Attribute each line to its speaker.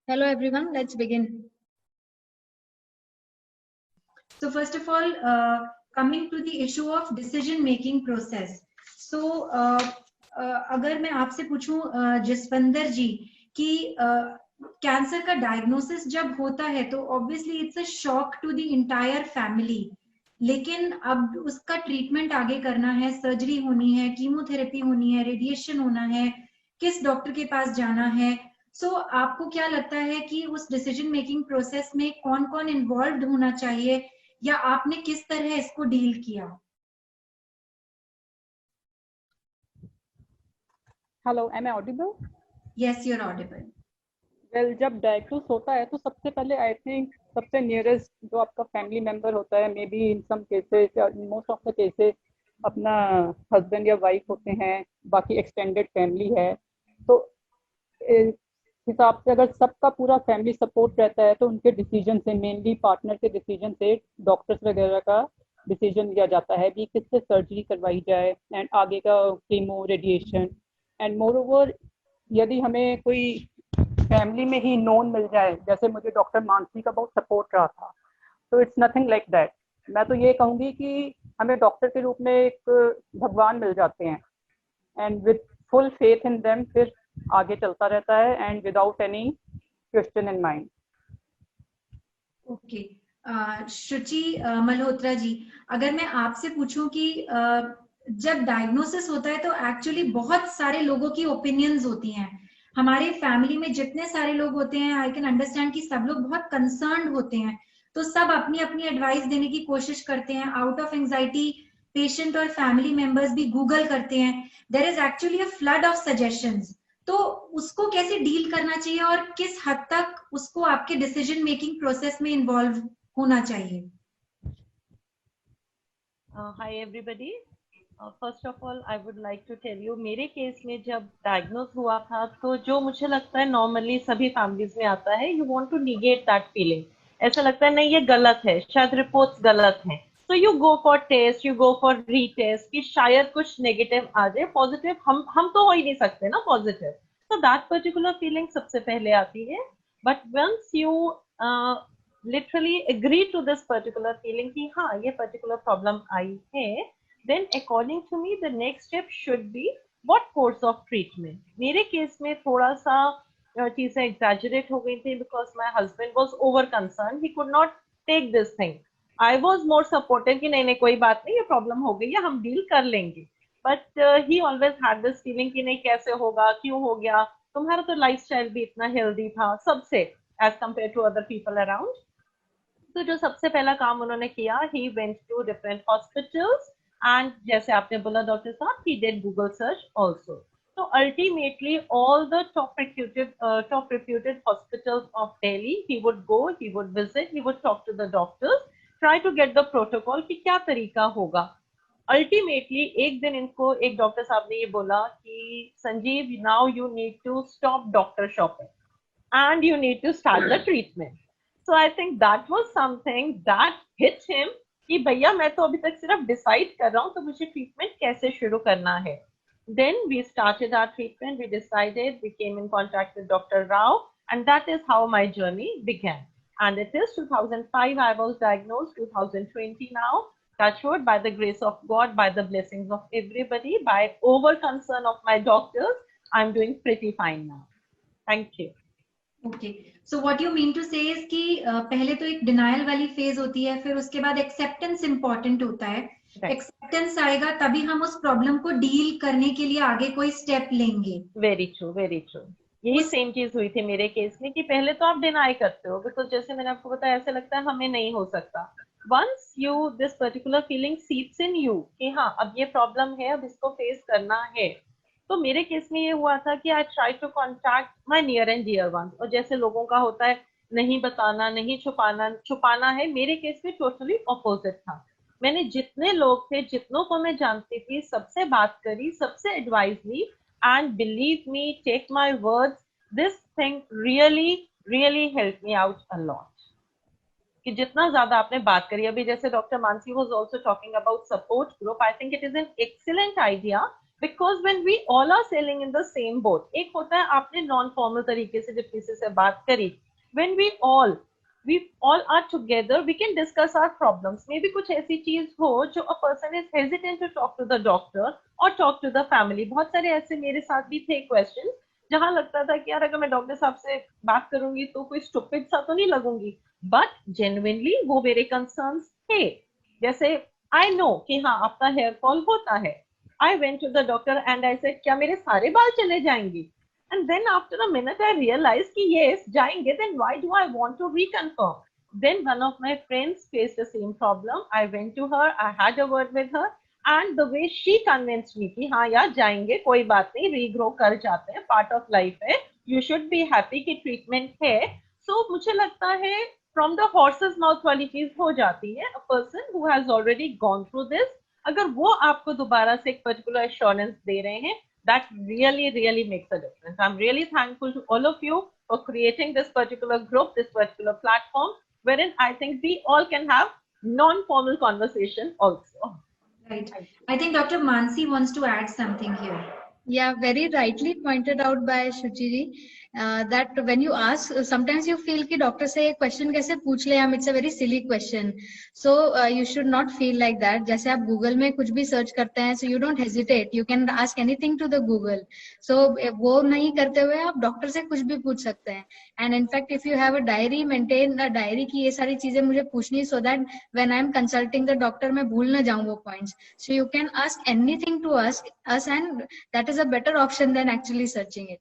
Speaker 1: Hello everyone, let's begin. So first of all, coming to the issue of decision making process. So अगर मैं आपसे पूछूं जसवंदर जी कि cancer का डायग्नोसिस जब होता है तो obviously it's a shock to the entire family, लेकिन अब उसका ट्रीटमेंट आगे करना है, सर्जरी होनी है, कीमोथेरेपी होनी है, रेडिएशन होना है, किस डॉक्टर के पास जाना है। सो आपको क्या लगता है कि उस डिसीजन मेकिंग प्रोसेस में कौन कौन इन्वॉल्व होना चाहिए, या आपने किस तरह इसको डील किया?
Speaker 2: Hello, am I audible?
Speaker 1: Yes, you are audible.
Speaker 2: Well, जब डायग्नोस होता है तो सबसे पहले आई थिंक सबसे नियरेस्ट जो आपका फैमिली मेंबर होता है, maybe in some cases या मोस्ट ऑफ द केसेस अपना हस्बैंड या वाइफ होते हैं, बाकी एक्सटेंडेड फैमिली है। तो इस हिसाब से अगर सबका पूरा फैमिली सपोर्ट रहता है तो उनके डिसीजन से, मेनली पार्टनर के डिसीजन से, डॉक्टर्स वगैरह का डिसीजन लिया जाता है कि किससे सर्जरी करवाई जाए एंड आगे का chemo, radiation. And more over, यदि हमें कोई फैमिली में ही नोन मिल जाए, जैसे मुझे डॉक्टर मानसी का बहुत सपोर्ट रहा था, तो इट्स नथिंग लाइक दैट। मैं तो ये कहूँगी कि हमें डॉक्टर के रूप में एक भगवान मिल जाते हैं, and with full faith in them फिर आगे चलता रहता है, and without any question in mind.
Speaker 1: Okay, Shuchi Malhotra ji, अगर मैं आपसे पूछूं कि जब डायग्नोसिस होता है तो एक्चुअली बहुत सारे लोगों की ओपिनियंस होती हैं। हमारे फैमिली में जितने सारे लोग होते हैं, आई कैन अंडरस्टैंड कि सब लोग बहुत कंसर्न्ड होते हैं, तो सब अपनी अपनी एडवाइस देने की कोशिश करते हैं। आउट ऑफ एंजाइटी पेशेंट और फैमिली मेंबर्स भी गूगल करते हैं। There is actually a flood of suggestions. तो उसको कैसे डील करना चाहिए और किस हद तक उसको आपके डिसीजन मेकिंग प्रोसेस में इन्वॉल्व होना चाहिए?
Speaker 3: Hi everybody, first of all I would like to tell you, मेरे केस में जब डायग्नोज हुआ था तो जो मुझे लगता है नॉर्मली सभी फैमिलीज में आता है, you want to negate that feeling. ऐसा लगता है नहीं ये गलत है, शायद रिपोर्ट्स गलत हैं, तो you go for test, you go for retest कि शायद कुछ नेगेटिव आ जाए, पॉजिटिव हम तो हो ही नहीं सकते ना पॉजिटिव। तो दैट पर्टिकुलर फीलिंग सबसे पहले आती है। But once you literally agree to this particular feeling कि हाँ ये पर्टिकुलर प्रॉब्लम आई है, then according to me the next step should be what course of treatment. मेरे केस में थोड़ा सा चीजें exaggerate हो गई थी because my husband was over concerned, he could not take this thing. I was more supportive कि नहीं नहीं कोई बात नहीं, ये प्रॉब्लम हो गई है, हम डील कर लेंगे। But he always had this feeling कि नहीं कैसे होगा, क्यों हो गया, तुम्हारा तो लाइफस्टाइल भी इतना हेल्दी था सबसे as compared to other people around। तो जो सबसे पहला काम उन्होंने किया, he went to different hospitals, and जैसे आपने बोला डॉक्टर साहब, he did Google search also. तो ultimately all the top reputed hospitals of Delhi, he would go, he would visit, he would talk to the doctors, try to get the protocol कि क्या तरीका होगा। Ultimately एक दिन इनको एक doctor साहब ने ये बोला कि Sanjeev, now you need to stop doctor shopping and you need to start the treatment. So I think that was something that hit him कि भैया मैं तो अभी तक सिर्फ डिसाइड कर रहा हूँ, तो मुझे ट्रीटमेंट कैसे शुरू करना है। Then we started our treatment, we decided, we came in contact with Dr. Rao, and that is how my journey began. And it is 2005 I was diagnosed, 2020 now, touch wood, by the grace of God, by the blessings of everybody, by over concern of my doctors, I'm doing pretty fine now. Thank you.
Speaker 1: Okay, so what you mean to say is कि पहले तो एक denial वाली phase होती है, फिर उसके बाद एक्सेप्टेंस इंपॉर्टेंट होता है। एक्सेप्टेंस आएगा तभी हम उस प्रॉब्लम को डील करने के लिए आगे कोई स्टेप लेंगे।
Speaker 3: Very true, very true. यही सेम चीज हुई थी मेरे केस में कि पहले तो आप डिनाई करते हो, बिकॉज जैसे मैंने आपको बताया ऐसे लगता है हमें नहीं हो सकता। Once you this particular feeling seeps in you कि हाँ अब ये प्रॉब्लम है, अब इसको फेस करना है। तो मेरे केस में ये हुआ था कि I try to contact my near and dear ones, और जैसे लोगों का होता है नहीं बताना, नहीं छुपाना, छुपाना है, मेरे केस में टोटली ऑपोजिट था। मैंने जितने लोग थे, जितनों को मैं जानती थी, सबसे बात करी, सबसे एडवाइस ली, and believe me, take my words, this thing really helped me out a lot। कि जितना ज्यादा आपने बात करी, अभी जैसे doctor Mansi was also talking about support group, I think it is an excellent idea because when we all are sailing in the same boat, एक होता है आपने नॉन फॉर्मल तरीके से जब किसी से बात करी, when we all are together we can discuss our problems, maybe कुछ ऐसी चीज हो जो a person is hesitant to talk to the doctor और टॉक टू द फैमिली। बहुत सारे ऐसे मेरे साथ भी थे क्वेश्चन जहां लगता था कि यार अगर मैं डॉक्टर साहब से बात करूंगी तो कोई स्टूपिड सा तो नहीं लगूंगी, बट जेन्युइनली वो मेरे कंसर्न्स थे। जैसे आई नो कि हाँ आपका हेयर फॉल होता है, I went to the doctor and I said, क्या मेरे सारे बाल चले जाएंगे? And then after a minute I realized कि yes जाएंगे, then why do I want to reconfirm? Then one of my friends faced the same problem. I went to her, I had a word with her, and the way she convinced me कि हाँ यार जाएंगे, कोई बात नहीं, regrow कर जाते हैं, पार्ट ऑफ लाइफ है, you should be happy कि ट्रीटमेंट है। So मुझे लगता है from the horse's mouth वाली चीज हो जाती है। A person who has already gone through this, अगर वो आपको दोबारा से एक पर्टिकुलर एश्योरेंस दे रहे हैं, that really makes a difference. I'm really thankful to all of you for creating this particular group, this particular platform, wherein I think we all can have non-formal conversation also.
Speaker 1: Right. I think Dr. Mansi wants to add something here.
Speaker 4: Yeah, very rightly pointed out by Shuchi ji, that when you ask, sometimes you feel कि doctor से ये question कैसे पूछ ले हम, it's a very silly question. So you should not feel like that. जैसे आप Google में कुछ भी search करते हैं, so you don't hesitate. You can ask anything to the Google. So वो नहीं करते हुए आप doctor से कुछ भी पूछ सकते हैं. And in fact, if you have a diary, maintain a diary की ये सारी चीजें मुझे पूछनी, so that when I am consulting the doctor मैं भूल ना जाऊँ वो points. So you can ask anything to us and that is a better option than actually searching it.